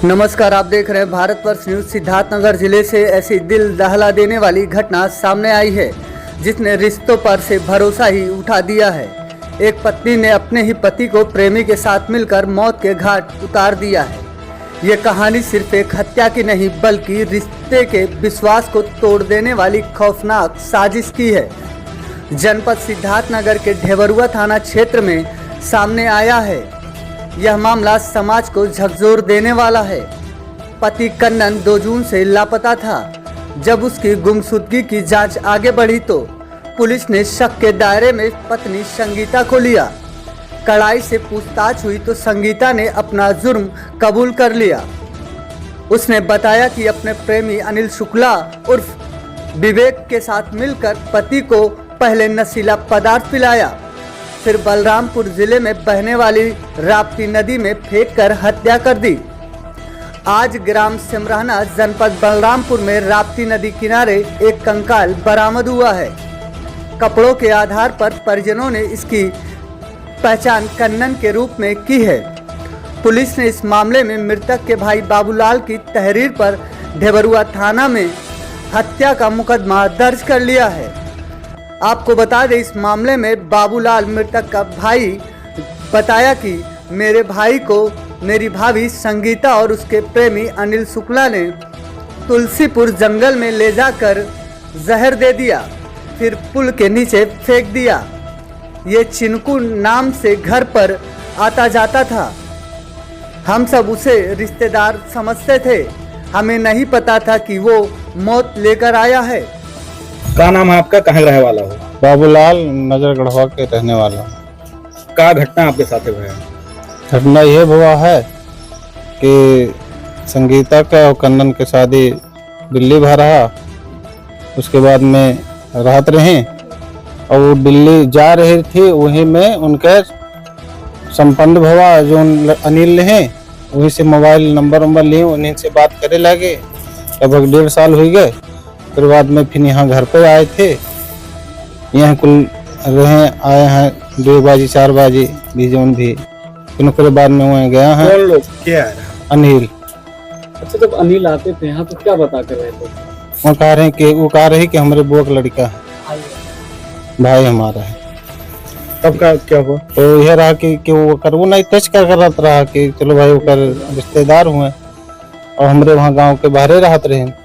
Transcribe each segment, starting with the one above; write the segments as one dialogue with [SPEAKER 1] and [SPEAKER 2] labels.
[SPEAKER 1] नमस्कार, आप देख रहे हैं भारतवर्ष न्यूज। सिद्धार्थनगर जिले से ऐसी दिल दहला देने वाली घटना सामने आई है जिसने रिश्तों पर से भरोसा ही उठा दिया है। एक पत्नी ने अपने ही पति को प्रेमी के साथ मिलकर मौत के घाट उतार दिया है। ये कहानी सिर्फ एक हत्या की नहीं बल्कि रिश्ते के विश्वास को तोड़ देने वाली खौफनाक साजिश की है। जनपद सिद्धार्थनगर के ढेबरुआ थाना क्षेत्र में सामने आया है। यह मामला समाज को झकझोर देने वाला है। पति कन्नन 2 जून से लापता था। जब उसकी गुमशुदगी की जांच आगे बढ़ी तो पुलिस ने शक के दायरे में पत्नी संगीता को लिया। कड़ाई से पूछताछ हुई तो संगीता ने अपना जुर्म कबूल कर लिया। उसने बताया कि अपने प्रेमी अनिल शुक्ला उर्फ विवेक के साथ मिलकर पति को पहले नशीला पदार्थ पिलाया, फिर बलरामपुर जिले में बहने वाली राप्ती नदी में फेंककर हत्या कर दी। आज ग्राम सिमराना जनपद बलरामपुर में राप्ती नदी किनारे एक कंकाल बरामद हुआ है। कपड़ों के आधार पर परिजनों ने इसकी पहचान कन्नन के रूप में की है। पुलिस ने इस मामले में मृतक के भाई बाबूलाल की तहरीर पर ढेबरुआ थाना में हत्या का मुकदमा दर्ज कर लिया है। आपको बता दें, इस मामले में बाबूलाल मृतक का भाई बताया कि मेरे भाई को मेरी भाभी संगीता और उसके प्रेमी अनिल शुक्ला ने तुलसीपुर जंगल में ले जाकर जहर दे दिया, फिर पुल के नीचे फेंक दिया। ये चिनकू नाम से घर पर आता जाता था। हम सब उसे रिश्तेदार समझते थे। हमें नहीं पता था कि वो मौत लेकर आया है।
[SPEAKER 2] क्या नाम है आपका, कहाँ रहने वाला हो?
[SPEAKER 3] बाबूलाल नजर गढ़वा के रहने वाला।
[SPEAKER 2] क्या घटना आपके साथ हुआ है?
[SPEAKER 3] घटना ये हुआ है कि संगीता का और कन्नन के शादी दिल्ली भा रहा। उसके बाद में राहत रहे और वो दिल्ली जा रही थी। वहीं में उनके संपन्न भवा जो अनिल हैं, वहीं से मोबाइल नंबर लिए, उन्हीं से बात करे लगे। लगभग 1.5 साल हो गए। फिर बाद में फिर यहाँ घर पे आए थे। यहाँ कुल रहे आए हैं 2 बजे 4 बजे भी जोन भी। फिर उसके बाद में वहाँ गया है।
[SPEAKER 2] कौन लोग क्या है?
[SPEAKER 3] अनिल।
[SPEAKER 4] अच्छा, जब अनिल आते थे यहाँ तो क्या बता कर रहे थे?
[SPEAKER 3] वो कह रहे कि हमारे बुआ का लड़का है, भाई हमारा है।
[SPEAKER 2] तब का क्या हुआ?
[SPEAKER 3] तो यह रहा कि वो नहीं टच कर रहा कि चलो भाई वो कर रिश्तेदार हुए और हमारे वहाँ गांव के बाहर रहते रहे,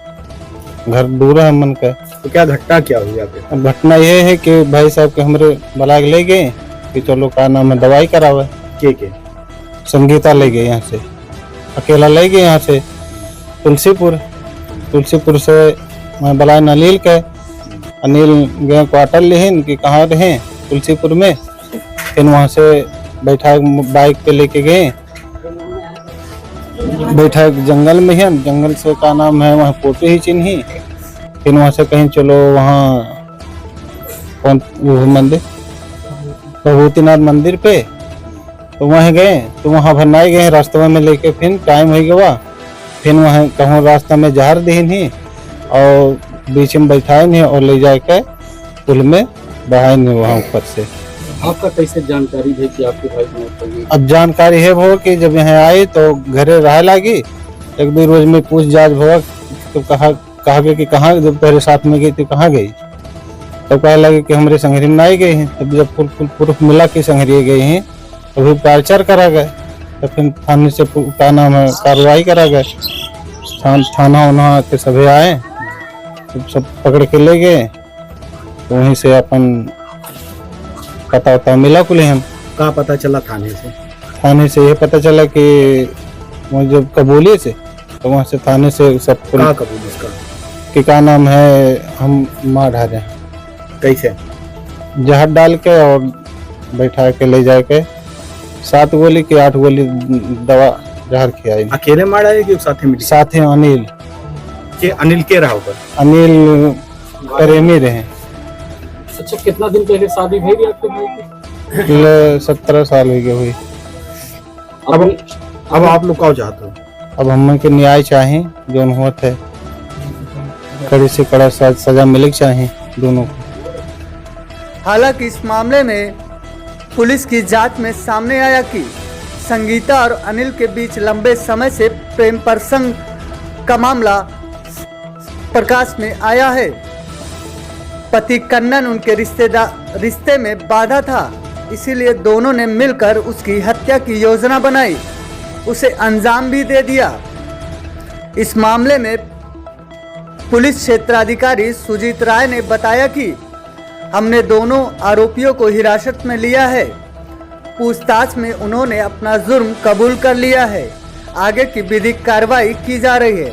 [SPEAKER 3] घर दूर है मन का।
[SPEAKER 2] तो क्या घटना क्या हुई आपके?
[SPEAKER 3] घटना ये है कि भाई साहब के हमारे बुला के ले गए कि चलो क्या नाम है दवाई करावे।
[SPEAKER 2] के
[SPEAKER 3] संगीता ले गए यहाँ से, अकेला ले गए यहाँ से तुलसीपुर से मैं बुलाए अनिल के। अनिल गए क्वार्टर लेहिन कि कहाँ रहे तुलसीपुर में। फिर वहाँ से बैठा बाइक पे लेके गए, बैठा जंगल में है। जंगल से का नाम है वहाँ फोटो ही चिन्ही। फिर वहाँ से कहीं चलो वहाँ कौन वो मंदिर भगवतीनाथ मंदिर पे, तो वहाँ गए। तो वहाँ भरनाई गए रास्ते में लेके। फिर टाइम हो गया। फिर वहाँ कहूँ रास्ता में जहर दीन ही और बीच में बैठाए नहीं और ले जाके पुल में बहाए नहीं वहाँ ऊपर से।
[SPEAKER 4] आपका कैसे जानकारी है कि आपके भाई की मौत हो गई?
[SPEAKER 3] अब जानकारी है वो कि जब यहाँ आए तो घरे रह लगी। 1-2 रोज में पूछ जांच हुआ तो कहा गया कि कहाँ, जब पहले साथ में गई तो कहाँ गई, तो कहा लगे कि हमारे संगरी में आई गई हैं। तब जब प्रूफ मिला कि संगरी गई हैं तो फिर प्रचार करा गए। तो फिर थाने से क्या नाम है कार्रवाई करा गए। थाना वहाँ के सभी आए, तो सब पकड़ के ले गए। तो वहीं से अपन पता मिला कुल हम।
[SPEAKER 2] कहाँ पता चला? थाने से
[SPEAKER 3] ये पता चला कि वो जब कबूली से, तो वहाँ से थाने से सब
[SPEAKER 2] कबूल इसका
[SPEAKER 3] कि क्या नाम है हम मार डाले।
[SPEAKER 2] कैसे?
[SPEAKER 3] जहर डाल के और बैठा के ले जाके 7 गोली की 8 गोली दवा जहर खिलाई।
[SPEAKER 2] अकेले मार डाले कि साथी में?
[SPEAKER 3] साथ ही अनिल
[SPEAKER 2] के रहा होगा।
[SPEAKER 3] अनिल प्रेमी रहे।
[SPEAKER 4] अच्छा, कितना दिन पहले शादी हुई आपके भाई की?
[SPEAKER 3] 17 साल हो गए हुई।
[SPEAKER 2] अब आप लोग क्या चाहते हो?
[SPEAKER 3] अब हम के न्याय चाहे जो होत है, कड़ी से कड़ा सजा मिले चाहे दोनों को।
[SPEAKER 1] हालांकि इस मामले में पुलिस की जांच में सामने आया कि संगीता और अनिल के बीच लंबे समय से प्रेम प्रसंग का मामला प्रकाश में आया है। पति कन्नन उनके रिश्ते में बाधा था, इसीलिए दोनों ने मिलकर उसकी हत्या की योजना बनाई, उसे अंजाम भी दे दिया। इस मामले में पुलिस क्षेत्राधिकारी सुजीत राय ने बताया कि हमने दोनों आरोपियों को हिरासत में लिया है। पूछताछ में उन्होंने अपना जुर्म कबूल कर लिया है। आगे की विधिक कार्रवाई की जा रही है।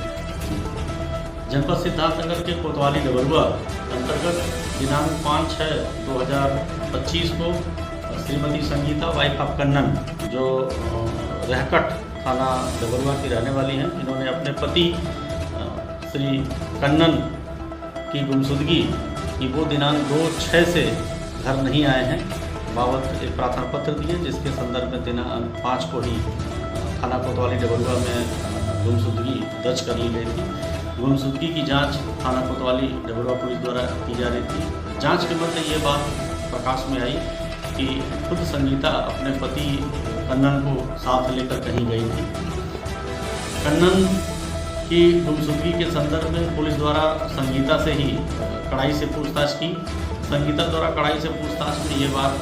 [SPEAKER 5] जनपद सिद्धार्थनगर के कोतवाली डबरुआ अंतर्गत दिनांक 5/6/2025 को श्रीमती संगीता वाइफ ऑफ कन्नन जो रहकट थाना डबरुआ की रहने वाली हैं, इन्होंने अपने पति श्री कन्नन की गुमशुदगी कि वो दिनांक 2/6 से घर नहीं आए हैं बाबत एक प्रार्थना पत्र दिए, जिसके संदर्भ में दिनांक 5 को ही थाना कोतवाली डबरुआ में गुमशुदगी दर्ज कर ली गई थी। गुमशुदगी की जांच थाना कोतवाली डबरुआ पुलिस द्वारा की जा रही थी। जांच के मध्य ये बात प्रकाश में आई कि खुद संगीता अपने पति कन्नन को साथ लेकर कहीं गई थी। कन्नन की गुमशुदगी के संदर्भ में पुलिस द्वारा संगीता से ही कड़ाई से पूछताछ की। संगीता द्वारा कड़ाई से पूछताछ में ये बात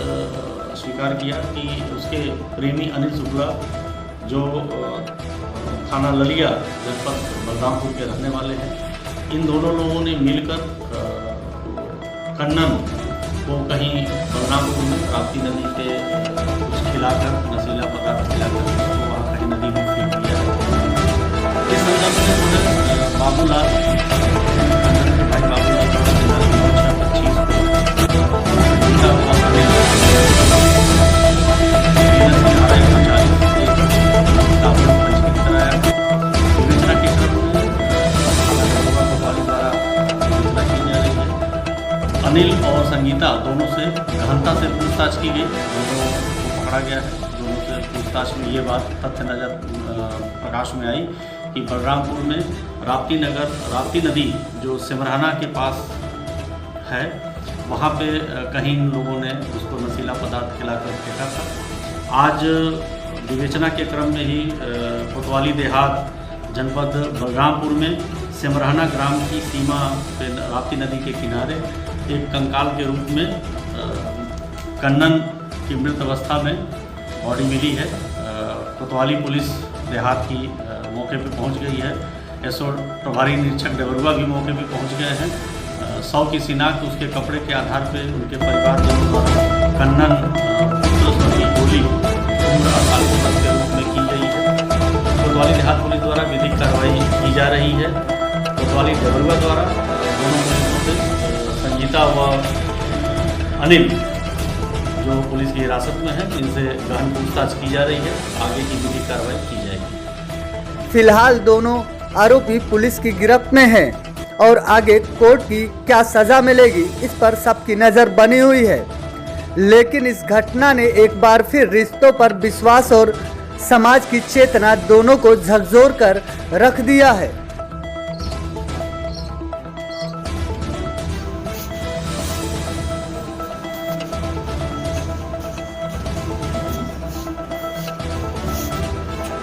[SPEAKER 5] स्वीकार किया कि उसके प्रेमी अनिल शुक्ला जो थाना ललिया जनपद बलरामपुर के रहने वाले हैं, इन दोनों लोगों ने मिलकर कन्नन को कहीं बलरामपुर में राप्ती नदी के कुछ खिलाकर नशीला पदार्थ खिलाकर उसको वहाँ कहीं नदी में फेंक दिया है। इस संदर्भ में उन्हें बाबूलाल कन्नन के भाई बाबूलाल को 26 अनिल और संगीता दोनों से गहनता से पूछताछ की गई। दोनों को पकड़ा गया है। दोनों से पूछताछ में ये बात तथ्य नजर प्रकाश में आई कि बलरामपुर में राप्ती नदी जो सिमराना के पास है, वहाँ पे कहीं लोगों ने उसको नशीला पदार्थ खिलाकर फेंका था। आज विवेचना के क्रम में ही कोतवाली देहात जनपद बलरामपुर में सिमराना ग्राम की सीमा पे राप्ती नदी के किनारे एक कंकाल के रूप में कन्नन की मृत अवस्था में बॉडी मिली है। कोतवाली पुलिस देहात की मौके पे पहुंच गई है। एसओ प्रभारी निरीक्षक डबरुआ भी मौके पे पहुंच गए हैं। 100 की शिनाख्त उसके कपड़े के आधार पे उनके परिवारजनों द्वारा कन्नन की गोली उम्र 48 वर्ष के रूप में की गई है। कोतवाली देहात पुलिस द्वारा विधिक कार्रवाई की जा रही है। कोतवाली डबरुआ द्वारा दोनों पुलिसों से संगीता व अनिल जो पुलिस की हिरासत में है, इनसे गहन पूछताछ की जा रही है। आगे की विधिक कार्रवाई की जाएगी।
[SPEAKER 1] फिलहाल दोनों आरोपी पुलिस की गिरफ्त में हैं और आगे कोर्ट की क्या सजा मिलेगी इस पर सबकी नजर बनी हुई है। लेकिन इस घटना ने एक बार फिर रिश्तों पर विश्वास और समाज की चेतना दोनों को झकझोर कर रख दिया है।